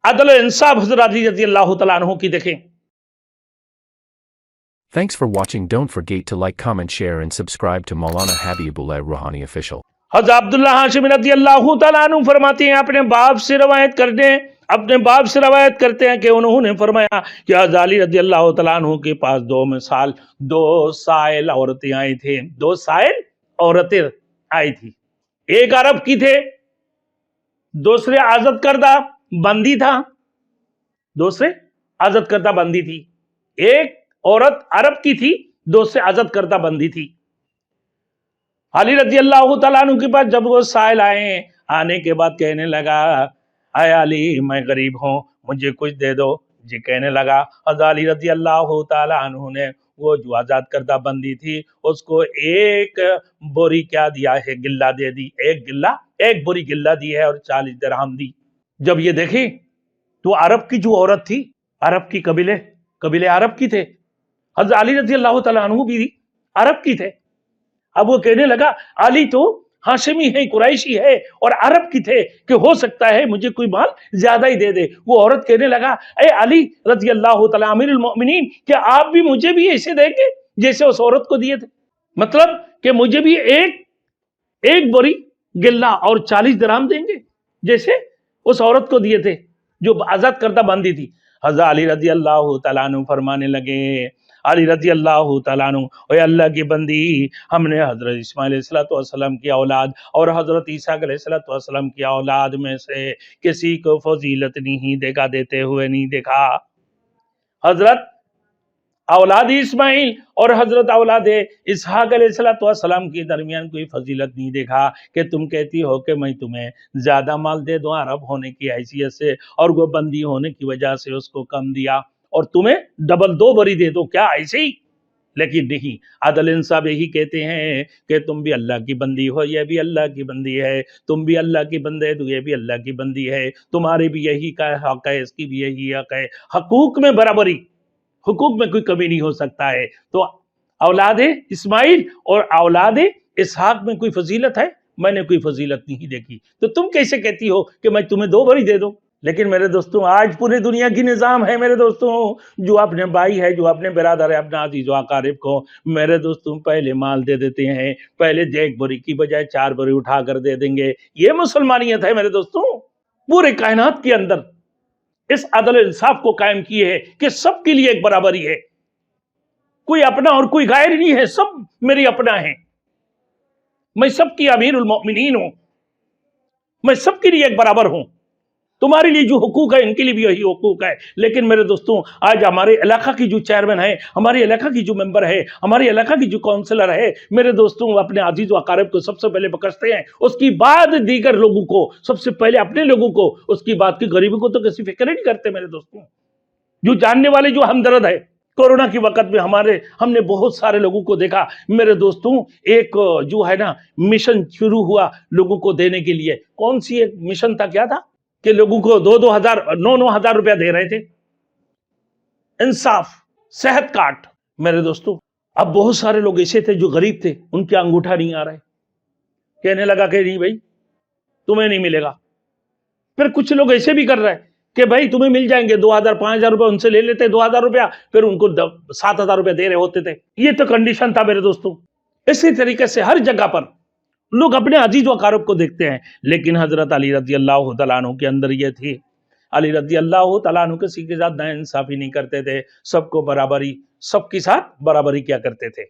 अदल इंसाफ हजरत अली रजी अल्लाह तआला अन्हु की देखें। Thanks for watching. Don't forget to like, comment, share and subscribe to Maulana Habibullah Rouhani Official. हज़रत अब्दुल्लाह हाशिमी रज़ी अल्लाह तआला अन्हु फरमाते हैं, अपने बाप से रवायत करते हैं कि उन्होंने फरमाया कि हज़रत अली रज़ी अल्लाह तआला अन्हु के पास दो साइल औरतें आई थी। दो साइल औरतें आई थी, एक अरब की थे, दूसरे आज़ाद करदा बंदी था, दूसरे आज़ाद करदा बंदी थी। एक औरत अरब की थी, दूसरे आज़ाद करदा बंदी थी। अली रज़ी अल्लाह तआला अन्हु के पास जब वो साइल आए, आने के बाद कहने लगा, आय अली मैं गरीब हूँ, मुझे कुछ दे दो। जी कहने लगा, हज़रत अली रज़ी अल्लाह तआला अन्हु ने वो जो आज़ाद करदा बंदी थी उसको एक बोरी क्या दिया है, गिल्ला दे दी। एक बोरी गिल्ला दी है और 40 दिरहम दी। जब ये देखी तो अरब की जो औरत थी, अरब की कबीले अरब की थे, हज़रत अली रज़ी अल्लाह तआला अन्हु भी अरब की थे। अब वो कहने लगा, अली तो हाशिमी है, कुरैशी है और अरब की थे कि हो सकता है मुझे कोई माल ज्यादा ही दे दे। वो औरत कहने लगा, ए अली रज़ी अल्लाह तआला अमीरुल मोमिनीन, क्या आप भी मुझे भी ऐसे देंगे जैसे उस औरत को दिए थे? मतलब कि मुझे भी एक बोरी गिल्ला और 40 दिरहम देंगे जैसे उस औरत को दिए थे जो आजाद करदा बंदी थी। हज़रत अली रज़ी अल्लाह तआला अन्हु फरमाने लगे, अली रज़ी अल्लाह तआला अन्हु, ओए अल्लाह की बंदी, हमने हज़रत इस्माइल अलैहिस्सलाम की औलाद और हज़रत ईसा अलैहिस्सलाम की औलाद में से किसी को फजीलत नहीं देते हुए नहीं देखा। हज़रत औलाद इस्माइल और हज़रत औलाद इसहाक अलैहिस्सलाम के दरमियान कोई फजीलत नहीं देखा कि तुम कहती हो कि मैं तुम्हें ज्यादा माल दे दूं अरब होने की हैसियत से और वो बंदी होने की वजह से उसको कम दिया और तुम्हें डबल 2 बोरी दे दो, क्या ऐसे ही? लेकिन नहीं, अदल इंसाफ यही कहते हैं कि तुम भी अल्लाह की बंदी हो, ये भी अल्लाह की बंदी है, तुम भी अल्लाह की बंदे हो, ये भी अल्लाह की बंदी है, तुम्हारे भी यही का हक है, इसकी भी यही हक है। हकूक में बराबरी, हुकूक में कोई कमी नहीं हो सकता है। तो औलाद इस्माइल और औलाद इसहाक में कोई फजीलत है? मैंने कोई फजीलत नहीं देखी। तो तुम कैसे कहती हो कि मैं तुम्हें 2 बोरी दे दूं? लेकिन मेरे दोस्तों, आज पूरी दुनिया की निज़ाम है मेरे दोस्तों, जो अपने भाई है, जो अपने बिरादर है, अपना अजीज अकारिब को मेरे दोस्तों पहले माल दे देते हैं, पहले 1 बोरी की बजाय 4 बोरी उठा कर दे देंगे। ये मुसलमानियत है मेरे दोस्तों। पूरे कायनात के अंदर इस अदल इंसाफ को कायम किए है कि सबके लिए एक बराबरी है, कोई अपना और कोई गैर नहीं है, सब मेरी अपना है। मैं सबकी अमीरुल मोमिनीन हूं, मैं सबके लिए एक बराबर हूं। तुम्हारे लिए जो हुकूक है इनके लिए भी यही हुकूक है। लेकिन मेरे दोस्तों, आज हमारे इलाका की जो चेयरमैन है, हमारे इलाका की जो मेंबर है, हमारे इलाका की जो काउंसलर है, मेरे दोस्तों अपने अजीज व अकारिब को सबसे पहले पकड़ते हैं, उसकी बाद दीगर लोगों को, सबसे पहले अपने लोगों को, उसकी बात की गरीबों को तो किसी फिक्र ही नहीं करते मेरे दोस्तों। जो जानने वाले, जो हमदर्द है, कोरोना के वक्त में हमने बहुत सारे लोगों को देखा मेरे दोस्तों। एक जो है ना मिशन शुरू हुआ लोगों को देने के लिए। कौन सी एक मिशन था, क्या था कि लोगों को 9 हजार रुपया दे रहे थे, इंसाफ सेहत कार्ड। मेरे दोस्तों, अब बहुत सारे लोग ऐसे थे जो गरीब थे, उनके अंगूठा नहीं आ रहे, कहने लगा कि नहीं भाई तुम्हें नहीं मिलेगा। फिर कुछ लोग ऐसे भी कर रहे हैं कि भाई तुम्हें मिल जाएंगे, 2000 5000 रुपया उनसे ले लेते, 2000 रुपया, फिर उनको 7000 रुपया दे रहे होते थे। ये तो कंडीशन था मेरे दोस्तों। इसी तरीके से हर जगह पर लोग अपने अजीज व अकारिब को देखते हैं। लेकिन हजरत अली रज़ी अल्लाह तआला अन्हु के अंदर ये थी, अली रज़ी अल्लाह तआला अन्हु किसी के साथ नाइंसाफी नहीं करते थे, सबको बराबरी, सबके साथ बराबरी क्या करते थे।